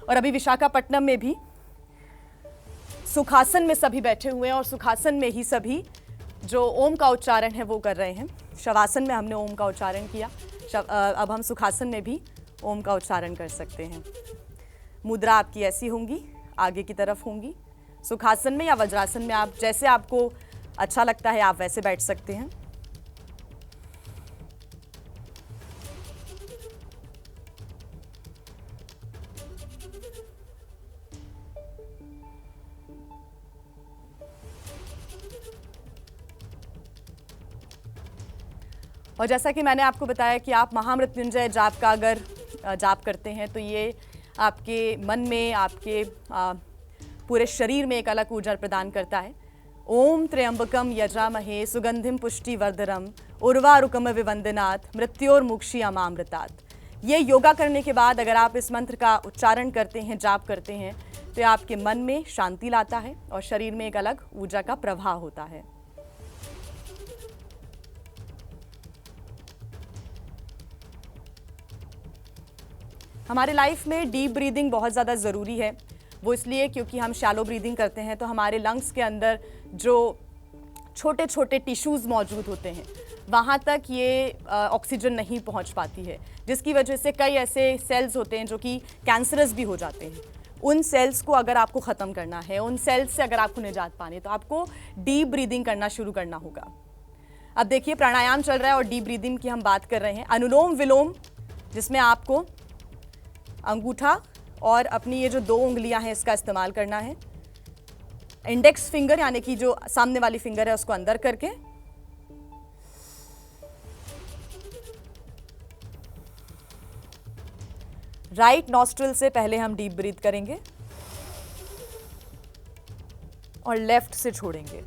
और अभी विशाखापट्टनम में भी सुखासन में सभी बैठे हुए हैं और सुखासन में ही सभी जो ओम का उच्चारण है वो कर रहे हैं। शवासन में हमने ओम का उच्चारण किया, अब हम सुखासन में भी ओम का उच्चारण कर सकते हैं। मुद्रा आपकी ऐसी होंगी, आगे की तरफ होंगी। सुखासन में या वज्रासन में आप जैसे आपको अच्छा लगता है आप वैसे बैठ सकते हैं। और जैसा कि मैंने आपको बताया कि आप महामृत्युंजय जाप का अगर जाप करते हैं तो ये आपके मन में, आपके पूरे शरीर में एक अलग ऊर्जा प्रदान करता है। ओम त्र्यंबकम यजामहे सुगंधिम पुष्टिवर्धनम उर्वारुकम विवंदनात् मृत्योर्मुक्षी अमामृतात्। ये योगा करने के बाद अगर आप इस मंत्र का उच्चारण करते हैं, जाप करते हैं, तो ये आपके मन में शांति लाता है और शरीर में एक अलग ऊर्जा का प्रवाह होता है। हमारे लाइफ में डीप ब्रीदिंग बहुत ज़्यादा ज़रूरी है। वो इसलिए क्योंकि हम शैलो ब्रीदिंग करते हैं तो हमारे लंग्स के अंदर जो छोटे छोटे टिश्यूज़ मौजूद होते हैं वहाँ तक ये ऑक्सीजन नहीं पहुँच पाती है, जिसकी वजह से कई ऐसे सेल्स होते हैं जो कि कैंसरस भी हो जाते हैं। उन सेल्स को अगर आपको ख़त्म करना है, उन सेल्स से अगर आपको निजात पानी, तो आपको डीप ब्रीदिंग करना शुरू करना होगा। अब देखिए प्राणायाम चल रहा है और डीप ब्रीदिंग की हम बात कर रहे हैं। अनुलोम विलोम, जिसमें आपको अंगूठा और अपनी ये जो 2 उंगलियां हैं इसका इस्तेमाल करना है। इंडेक्स फिंगर यानी कि जो सामने वाली फिंगर है उसको अंदर करके राइट नॉस्ट्रिल से पहले हम डीप ब्रीथ करेंगे और लेफ्ट से छोड़ेंगे।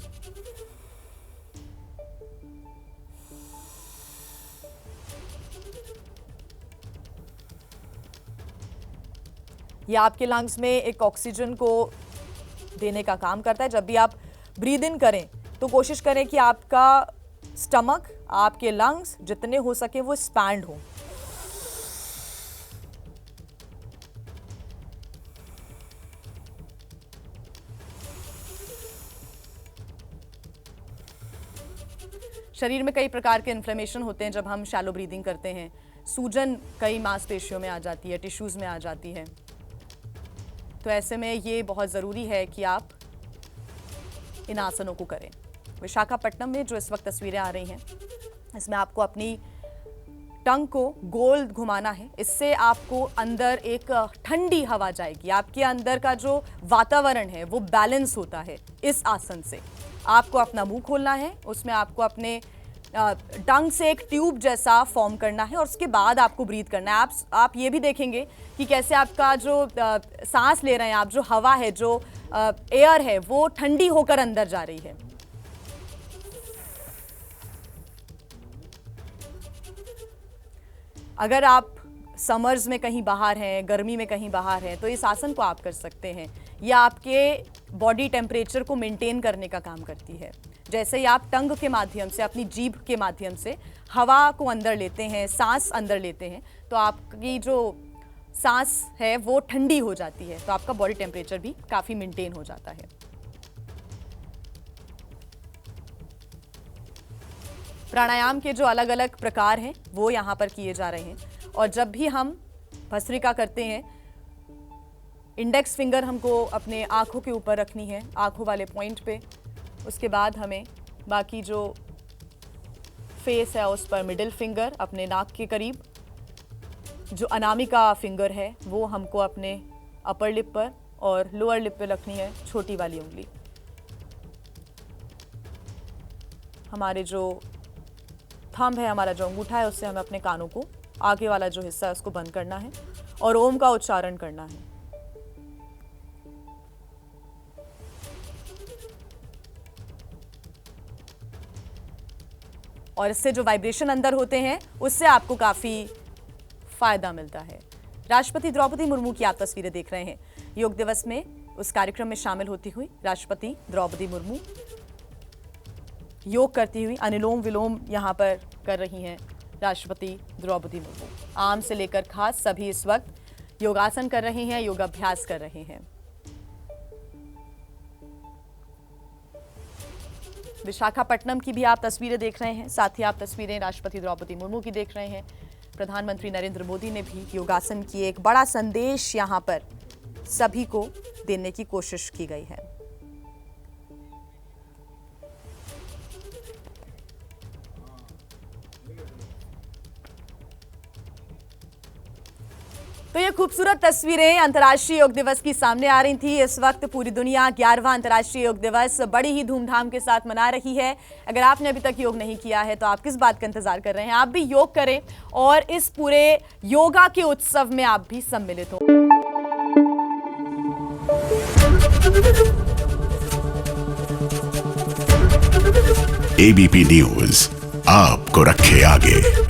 यह आपके लंग्स में एक ऑक्सीजन को देने का काम करता है। जब भी आप ब्रीद इन करें तो कोशिश करें कि आपका स्टमक, आपके लंग्स जितने हो सके वो स्पैंड हो। शरीर में कई प्रकार के इन्फ्लेमेशन होते हैं जब हम शैलो ब्रीदिंग करते हैं। सूजन कई मांसपेशियों में आ जाती है, टिश्यूज़ में आ जाती है। तो ऐसे में ये बहुत ज़रूरी है कि आप इन आसनों को करें। विशाखापट्टनम में जो इस वक्त तस्वीरें आ रही हैं इसमें आपको अपनी टंग को गोल घुमाना है। इससे आपको अंदर एक ठंडी हवा जाएगी। आपके अंदर का जो वातावरण है वो बैलेंस होता है इस आसन से। आपको अपना मुंह खोलना है, उसमें आपको अपने टंग से एक ट्यूब जैसा फॉर्म करना है और उसके बाद आपको ब्रीथ करना है। आप ये भी देखेंगे कि कैसे आपका जो सांस ले रहे हैं आप, जो हवा है, जो एयर है, वो ठंडी होकर अंदर जा रही है। अगर आप समर्स में कहीं बाहर हैं, गर्मी में कहीं बाहर हैं, तो इस आसन को आप कर सकते हैं। यह आपके बॉडी टेम्परेचर को मेंटेन करने का काम करती है। जैसे ही आप टंग के माध्यम से, अपनी जीभ के माध्यम से हवा को अंदर लेते हैं, सांस अंदर लेते हैं, तो आपकी जो सांस है वो ठंडी हो जाती है, तो आपका बॉडी टेम्परेचर भी काफ़ी मेंटेन हो जाता है। प्राणायाम के जो अलग अलग प्रकार हैं वो यहाँ पर किए जा रहे हैं। और जब भी हम भस्त्रिका करते हैं, इंडेक्स फिंगर हमको अपने आँखों के ऊपर रखनी है, आँखों वाले पॉइंट पे। उसके बाद हमें बाकी जो फेस है उस पर मिडिल फिंगर अपने नाक के करीब, जो अनामिका फिंगर है वो हमको अपने अपर लिप पर और लोअर लिप पे रखनी है, छोटी वाली उंगली। हमारे जो थंब है, हमारा जो अंगूठा है, उससे हमें अपने कानों को, आगे वाला जो हिस्सा है उसको बंद करना है और ओम का उच्चारण करना है। और इससे जो वाइब्रेशन अंदर होते हैं उससे आपको काफ़ी फायदा मिलता है। राष्ट्रपति द्रौपदी मुर्मू की आप तस्वीरें देख रहे हैं। योग दिवस में उस कार्यक्रम में शामिल होती हुई राष्ट्रपति द्रौपदी मुर्मू योग करती हुई अनुलोम विलोम यहाँ पर कर रही हैं। राष्ट्रपति द्रौपदी मुर्मू आम से लेकर खास सभी इस वक्त योगासन कर रहे हैं, योगाभ्यास कर रहे हैं। विशाखापट्टनम की भी आप तस्वीरें देख रहे हैं, साथ ही आप तस्वीरें राष्ट्रपति द्रौपदी मुर्मू की देख रहे हैं। प्रधानमंत्री नरेंद्र मोदी ने भी योगासन की एक बड़ा संदेश यहां पर सभी को देने की कोशिश की गई है। तो ये खूबसूरत तस्वीरें अंतर्राष्ट्रीय योग दिवस की सामने आ रही थी। इस वक्त पूरी दुनिया 11वां अंतर्राष्ट्रीय योग दिवस बड़ी ही धूमधाम के साथ मना रही है। अगर आपने अभी तक योग नहीं किया है तो आप किस बात का इंतजार कर रहे हैं? आप भी योग करें और इस पूरे योगा के उत्सव में आप भी सम्मिलित हो। एबीपी न्यूज आपको रखे आगे।